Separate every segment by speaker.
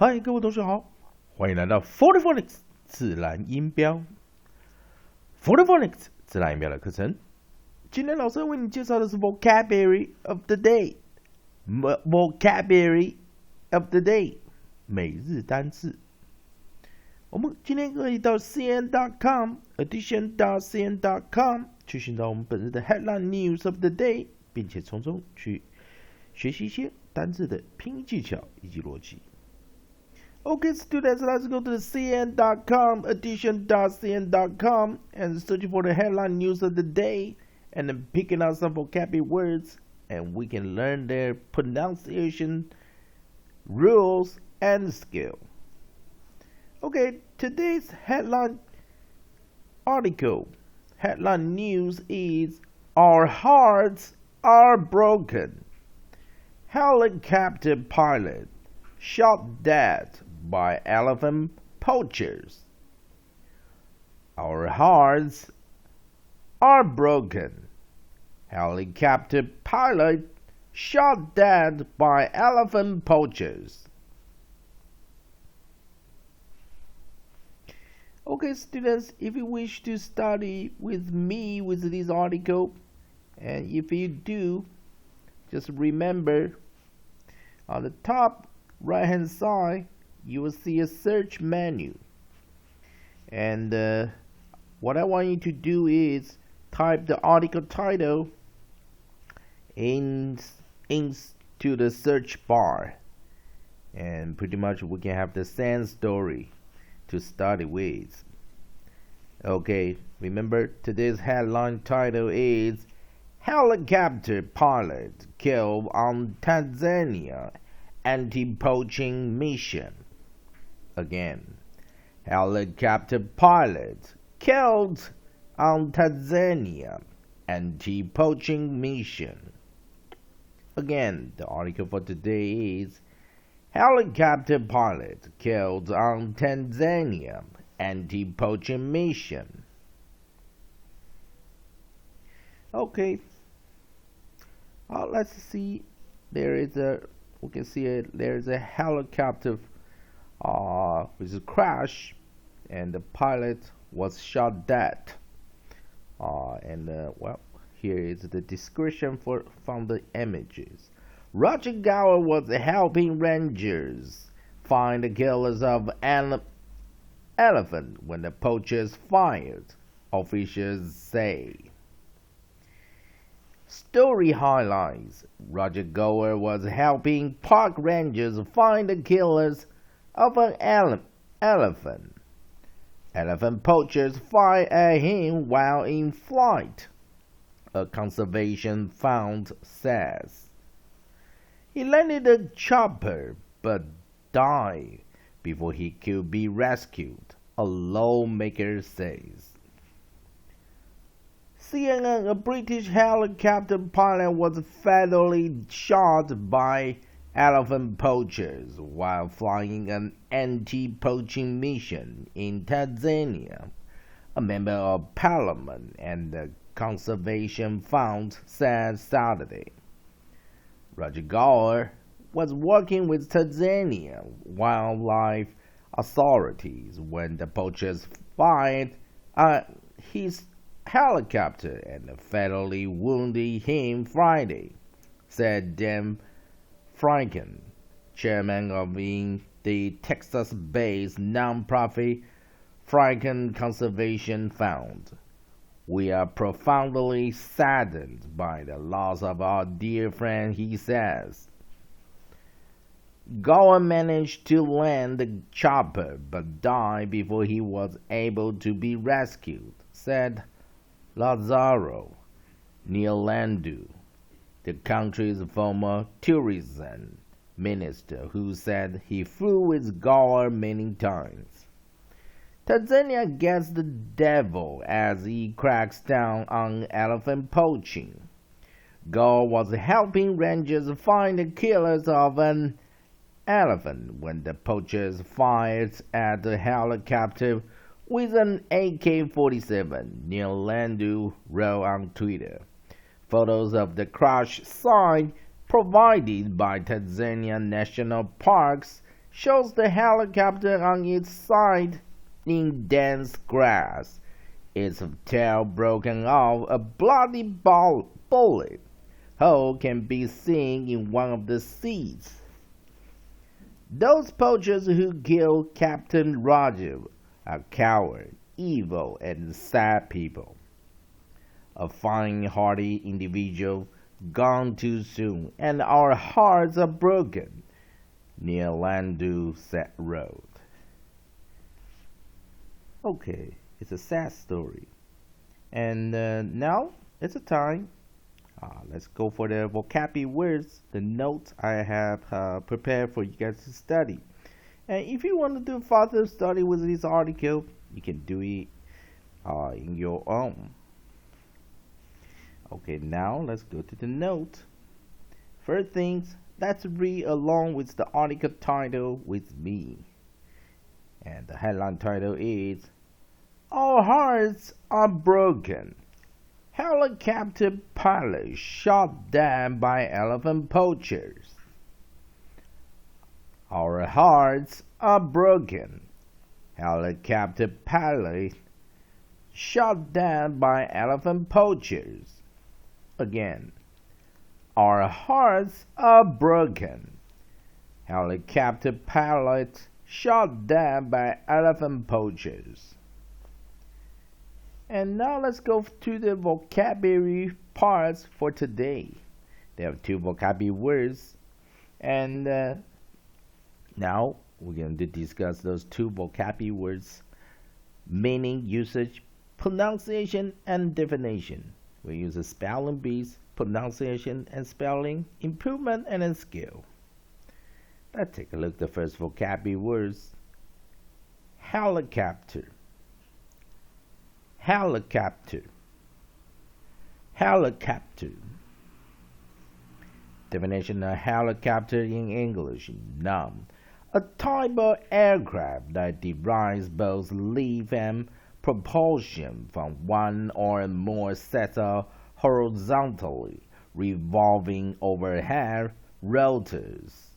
Speaker 1: 嗨，各位同学好，欢迎来到 Phonics 自然音标 Phonics 自然音标的课程。今天老师为你介绍的是 Vocabulary of the Day，Vocabulary of the Day 每日单字。我们今天可以到 cn.com edition.cn.com 去寻找我们本日的 Headline News of the Day， 并且从中去学习一些单字的拼音技巧以及逻辑。Okay, students, let's go to the cn.com, edition.cn.com, and search for the headline news of the day, and then picking out some vocabulary words, and we can learn their pronunciation, rules, and skill. Okay, today's headline news is Our Hearts Are Broken. Helicopter pilot shot dead by elephant poachers. Our hearts are broken. Helicopter pilot shot dead by elephant poachers. Okay, students, if you wish to study with me with this article, and if you do, just remember on the top right hand side you will see a search menu, and what I want you to do is type the article title into the search bar, and pretty much we can have the same story to study with. Okay, remember today's headline title is Helicopter Pilot Killed on Tanzania Anti-Poaching Mission. Again, helicopter pilot killed on Tanzania anti-poaching mission. Again, the article for today is Helicopter pilot killed on Tanzania anti-poaching mission. Okay, let's see. We can see there is a helicopter with a crash, and the pilot was shot dead. Well, here is the description from the images. Roger Gower was helping rangers find the killers of elephant when the poachers fired, officials say. Story highlights: Roger Gower was helping park rangers find the killers of an elephant. Elephant poachers fired at him while in flight, a conservation fund says. He landed a chopper but died before he could be rescued, a lawmaker says. CNN, a British helicopter pilot was fatally shot by elephant poachers while flying an anti-poaching mission in Tanzania, a member of parliament and the Conservation Fund said Saturday. Roger Gower was working with Tanzania wildlife authorities when the poachers fired at his helicopter and fatally wounded him Friday, said Dan Franken, chairman of the Texas-based nonprofit Franken Conservation Fund. We are profoundly saddened by the loss of our dear friend, he says. Gower managed to land the chopper but died before he was able to be rescued, said Lazaro Nielandu, the country's former tourism minister, who said he flew with Gower many times. Tanzania gets the devil as he cracks down on elephant poaching. Gower was helping rangers find the killers of an elephant when the poachers fired at the helicopter with an AK-47, Nielandu wrote on Twitter. Photos of the crash site provided by Tanzania National Parks shows the helicopter on its side in dense grass, its tail broken off a bloody bullet hole can be seen in one of the seats. Those poachers who killed Captain Roger are cowards, evil, and sad people. A fine, hardy individual gone too soon, and our hearts are broken, near Landu wrote. Okay, it's a sad story. And now it's a time. Let's go for the vocabulary words, the notes I have prepared for you guys to study. And if you want to do further study with this article, you can do it in your own. Okay, now let's go to the note. First things, let's read along with the article title with me. And the headline title is, Our Hearts Are Broken. Helicopter pilot shot down by elephant poachers. Our hearts are broken. Helicopter pilot shot down by elephant poachers. Again, our hearts are broken. Helicopter pilot shot down by elephant poachers. And now let's go to the vocabulary parts for today. There are 2 vocabulary words. And now we're going to discuss those 2 vocabulary words: meaning, usage, pronunciation, and definition. We use a spelling bees, pronunciation and spelling, improvement, and a skill. Let's take a look at the first vocabulary words. Helicopter. Helicopter. Helicopter. Definition of helicopter in English: none. A type of aircraft that derives both lift and propulsion from one or more sets of horizontally revolving overhead rotors.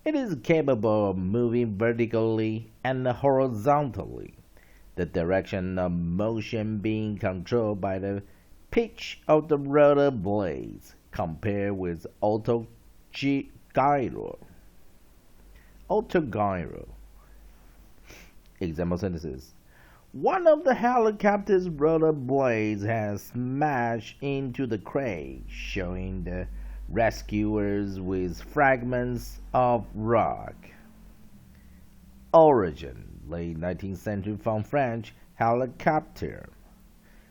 Speaker 1: It is capable of moving vertically and horizontally, the direction of motion being controlled by the pitch of the rotor blades, compared with autogyro. Autogyro. Example sentences. One of the helicopter's rotor blades has smashed into the crane, showing the rescuers with fragments of rock. Origin, late 19th century, from French helicopter,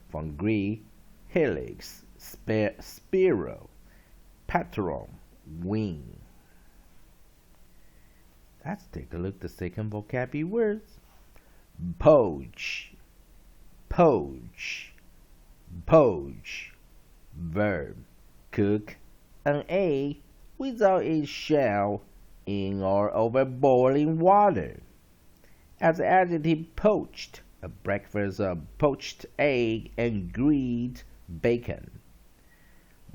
Speaker 1: from Greek helix, spiral, patron, wing. Let's take a look at the second vocabulary words. Poach. Poach. Poach. Verb. Cook an egg without its shell in or over boiling water. As adjective, poached, a breakfast of poached egg and grilled bacon.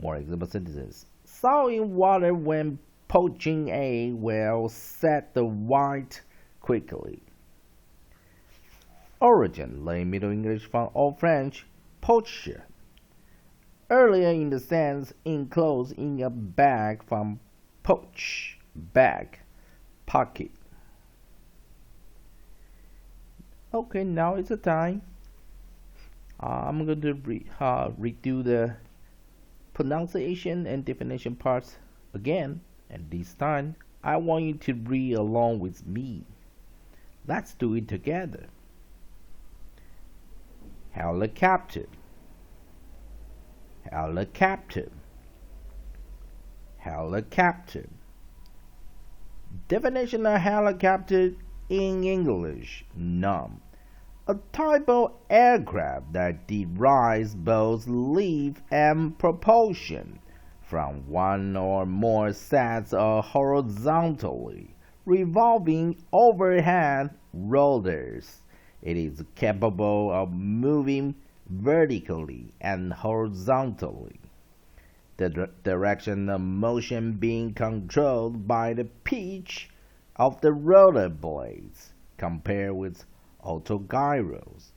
Speaker 1: More example sentences. Salt in water when poaching egg will set the white quickly. Origin, late Middle English, from Old French, poacher. Earlier in the sense, enclosed in a bag, from poach, bag, pocket. Okay, now it's the time. I'm going to redo the pronunciation and definition parts again, and this time I want you to read along with me. Let's do it together. Helicopter. Helicopter. Helicopter. Definition of helicopter in English: none. A type of aircraft that derives both lift and propulsion from one or more sets of horizontally revolving overhead rotors. It is capable of moving vertically and horizontally, the direction of motion being controlled by the pitch of the roller blades compared with autogyros.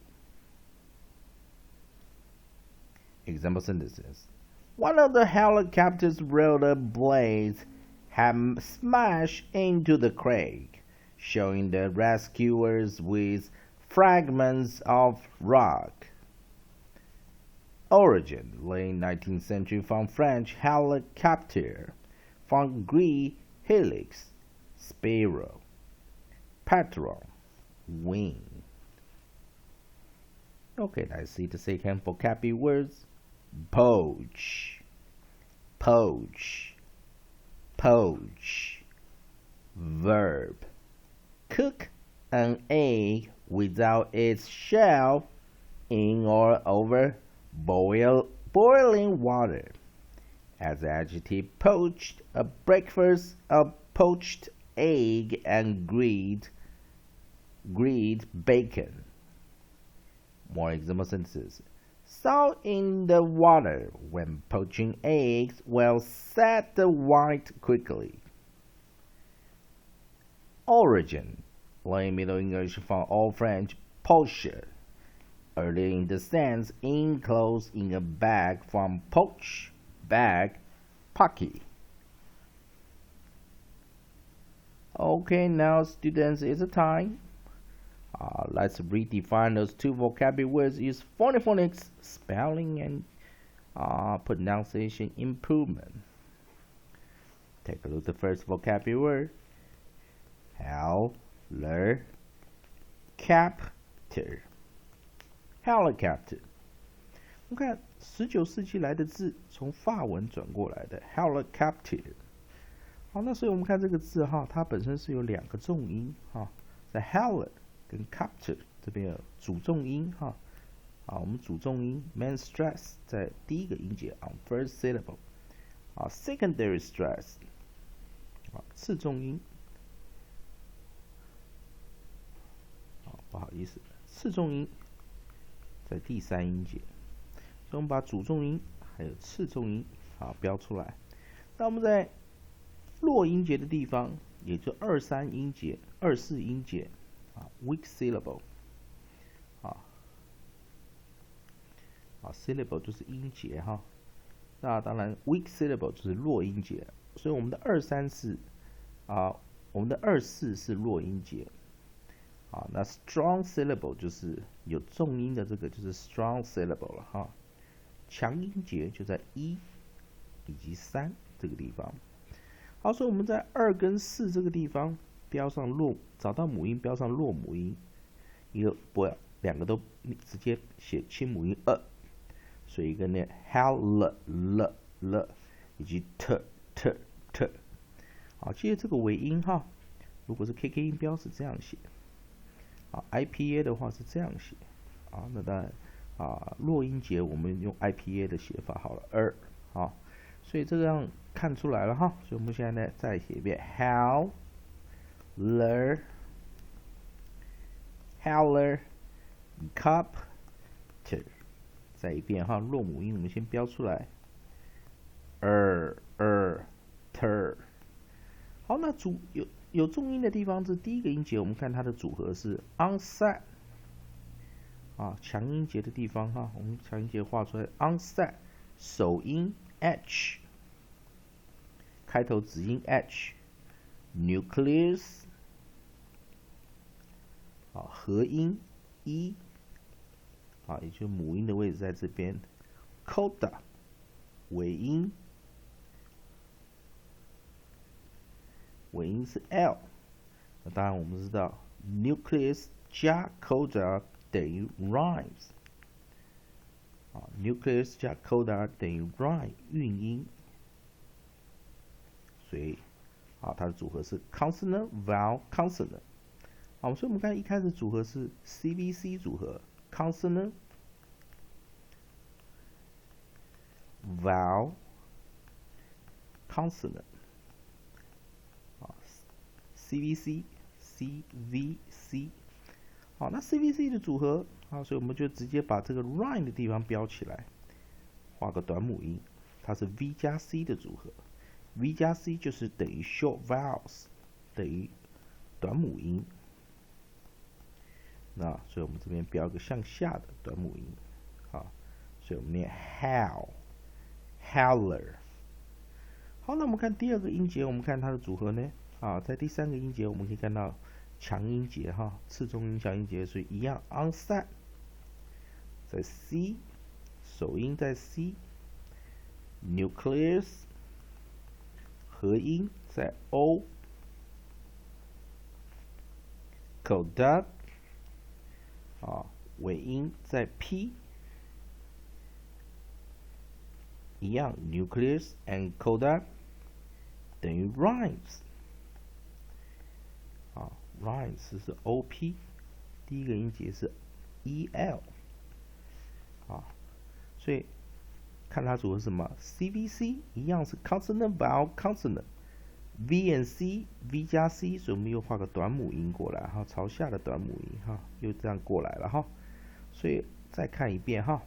Speaker 1: Example sentences. One of the helicopter's roller blades had smashed into the crag, showing the rescuers with fragments of rock. Origin, late 19th century, from French helicopter, from Greek helix, sparrow, petrel, wing. Okay, let's see the second vocabulary words. Poach, poach, poach. Verb, cook an egg without its shell in or over boiling water. As adjective, poached, a breakfast of poached egg and grilled bacon. More example sentences. Salt in the water when poaching eggs will set the white quickly. Origin, late Middle English from Old French poacher, earlier in the sense enclosed in a bag from poach, bag, pocket. Okay, now students, it's a time. Let's redefine those two vocabulary words. Use phonics, spelling, and pronunciation improvement. Take a look at the first vocabulary word. Helicopter. Helicopter. 我们看19世纪来的字，从法文转过来的 helicopter。好，那所以我们看这个字哈，它本身是有两个重音哈，在 hel 跟 capture 这边有主重音哈。好，我们主重音 main stress 在第一个音节 on first syllable。好 ，secondary stress 好次重音。好，不好意思，次重音在第三音节。所以我们把主重音还有次重音好标出来。那我们在弱音节的地方，也就2、3音节、2、4音节啊 ，weak syllable syllable 就是音节哈。那当然 weak syllable 就是弱音节，所以我们的2、3、4我们的2、4是弱音节。那 strong syllable 就是有重音的这个就是 strong syllable 了哈。强音节就在1以及3这个地方。好，所以我们在2跟4这个地方标上找到母音标上弱母音，两个都直接写清母音所以一个呢 hell l 以及 t。好，记得这个尾音哈，如果是 KK 音标是这样写，IPA 的话是这样写，那当然弱音节我们用 IPA 的写法好了所以这个样看出来了哈，所以我们现在呢再写一遍 helicopter， 再一遍哈，弱母音我们先标出来，ter。好，那有重音的地方是第一个音节，我们看它的组合是 onset。强音节的地方哈，我们强音节画出来 onset， 首音 h， 开头子音 h，nucleus， 合音 e， 也就是母音的位置在这边 ，coda， 尾音是 l， 那当然我们知道 nucleus 加 coda 等于 rhymes，nucleus 加 coda 等于 rhyme 韵音，所以它的组合是 consonant vowel consonant。所以我们刚才一开始组合是 CVC 组合 consonant vowel consonant CVC。那 CVC 的组合所以我们就直接把这个 rhyme 的地方标起来，画个短母音，它是 V 加 C 的组合。V 加 C 就是等于 short vowels， 等于短母音。那所以我们这边标一个向下的短母音，好，所以我们念 howl，howler。好，那我们看第二个音节，我们看它的组合呢，啊，在第三个音节我们可以看到强音节哈，次中音强音节，所以一样 onset， 在 C， 首音在 C，nucleus 合音在 O，conduct 啊，尾音在 P， 一样 nucleus and conduct 等于 rhymes 啊 ，rhymes 是 OP， 第一个音节是 EL 啊，所以看它组合是什么 ？CVC 一样是 consonant vowel consonant。V and C V 加 C， 所以我们又画个短母音过来哈，朝下的短母音哈，又这样过来了哈。所以再看一遍哈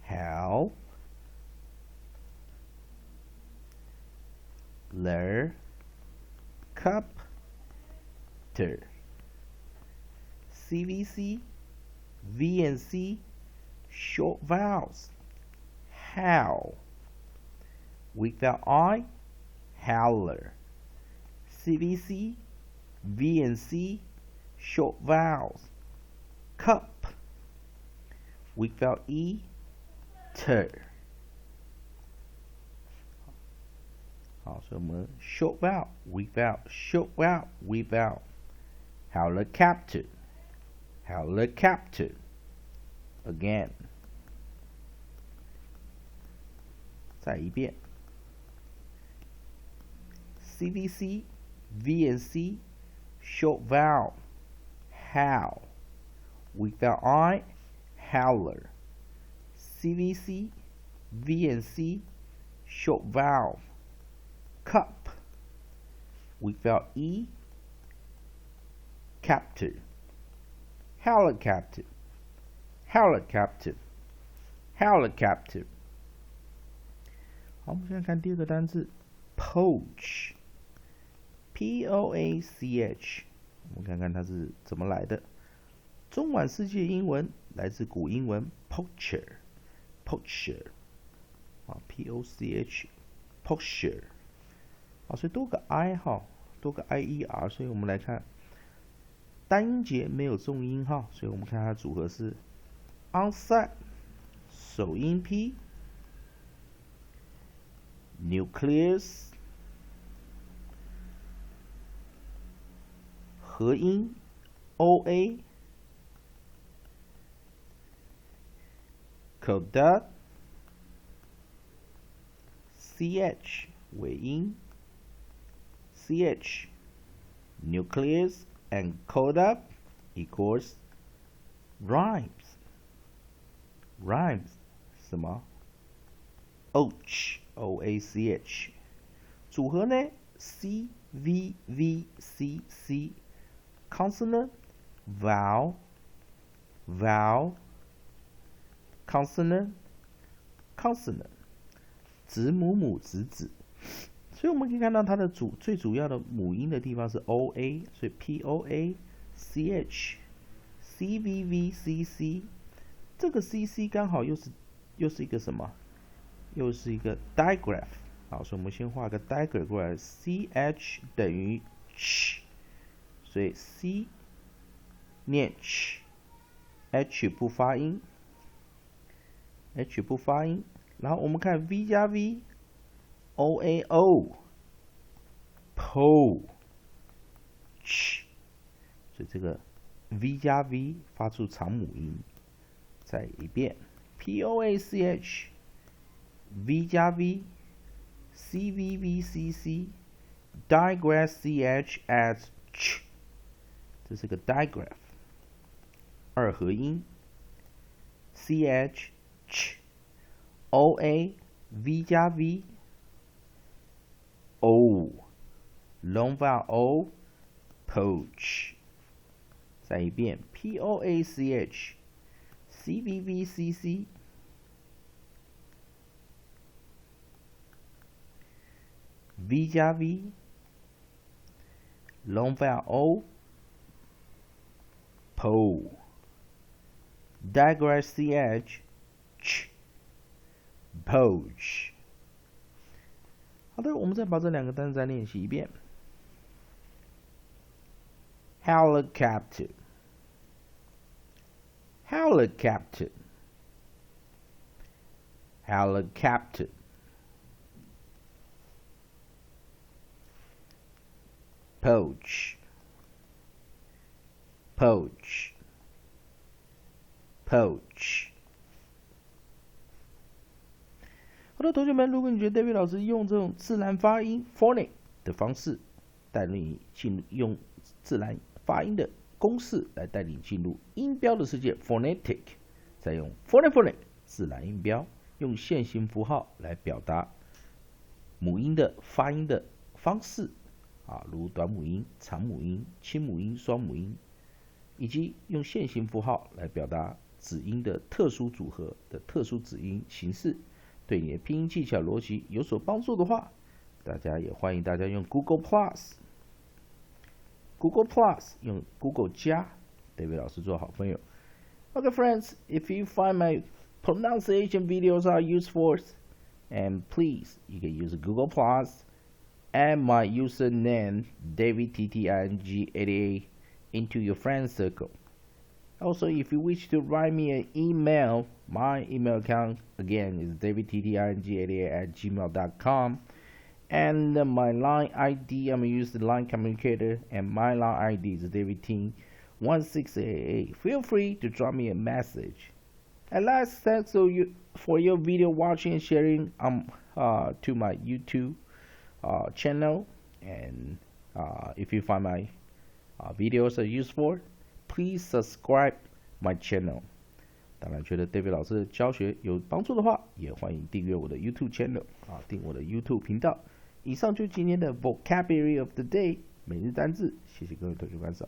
Speaker 1: ，How Ler Cup Ter CVC V and C short vowels How without I howler CVC V and C short vowels cup without E ter 好，所以我们 short vowel without short vowel without howler captain again 再一遍CVC V and C short vowel how without I howler CVC V and C short vowel cup without E captain howler captain howler captain howler captain 好，我们现在看第二个单字 Poach P-O-A-C-H 我们看看它是怎么来的。中晚世界英文来自古英文 Poacher 啊 P-O-C-H Poacher 啊，所以多个 I 哈，多个 I-E-R， 所以我们来看单音节没有重音哈，所以我们看它的组合是 onset 首音 P nucleus 合音 OA conduct CH 尾音 CH nucleus and conduct equals rhymes 什么 Poach O-A-C-H 组合呢 C-V-V-C-C consonant vowel consonant 子母子，所以我们可以看到它的最主要的母音的地方是 O-A， 所以 P-O-A-C-H C-V-V-C-C 这个 C-C 刚好又是一个什么？又是一个 digraph 好，所以我们先画个 digraph 过来 CH 等于 ch 所以 C 念 ch H 不发音，然后我们看 V 加 V O-A-O Poach 所以这个 V 加 V 发出长母音，再一遍 P-O-A-C-H V 加 V C-V-V-C-C digraph CH as ch 这是个 digraph 二合音 CH ch O-A V 加 V O long vowel O Poach 再一遍 P-O-A-C-H C-V-V-C-C V 加 V long vowel O, po, digress ch, ch, poach。好的，我们再把这两个单词再练习一遍。Helicopter, helicopter, helicopter. Poach, poach, poach。好的，同学们，如果你觉得 David 老师用这种自然发音 phonic 的方式，带领你进入用自然发音的公式来带领进入音标的世界 phonetic， 再用 phonic 自然音标，用线形符号来表达母音的发音的方式。如短母音、长母音、清母音、双母音，以及用线形符号来表达子音的特殊组合的特殊子音形式，对你的拼音技巧、逻辑有所帮助的话，大家也欢迎大家用 Google Plus。Google Plus 用 Google 加 ，David 老师做好朋友。Okay, friends, if you find my pronunciation videos are useful, and please, you can use Google Plus。Add my username DavidTTING88 into your friend circle. Also, if you wish to write me an email, my email account again is davidtting88@gmail.com, and my line ID, I'm using the line communicator, and my line ID is davidting1688. Feel free to drop me a message. At last, thanks for your video watching and sharing to my YouTube channel, and if you find my videos are useful, please subscribe my channel. 当然，觉得 David 老师的教学有帮助的话，也欢迎订阅我的 YouTube channel 订我的 YouTube 频道。以上就是今天的 Vocabulary of the Day 每日单字，谢谢各位同学观赏。